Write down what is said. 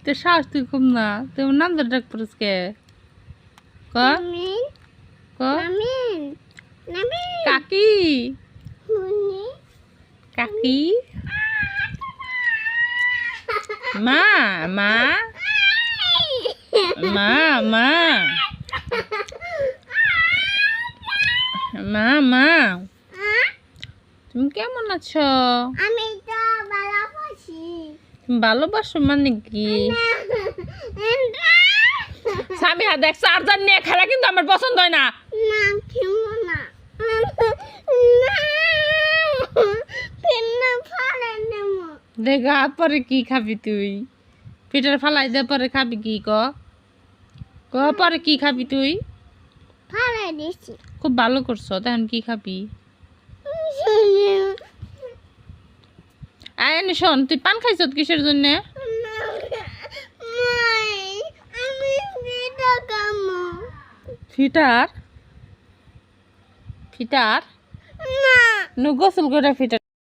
তো সাহস তুই কম না, তুই আমার নাম ধরে ডাক পড়িস কে? ক ক কাকি কাকি মা মা মা মা মা মা তুমি কেমন আছো? আমি তো ভালোবাসি। তুমি ভালোবাসো মানে কি? স্বামী হাত দেখ, চার্জার নিয়ে খেলা কিন্তু আমার পছন্দ হয় না। না খেলবো না। দেখা পরে কি খাবি তুই? পিঠার ফালাই দে, পরে খাবি কি? ক ক পরে কি খাবি তুই? ফালাই দিছি। খুব ভালো করছো, তখন কি খাবি? আয় এনে শোন, তুই পান খাইছ কিসের জন্য? আমি পিঠা খাবো। ফিটার ফিটার না নু গোসল করে ফিটার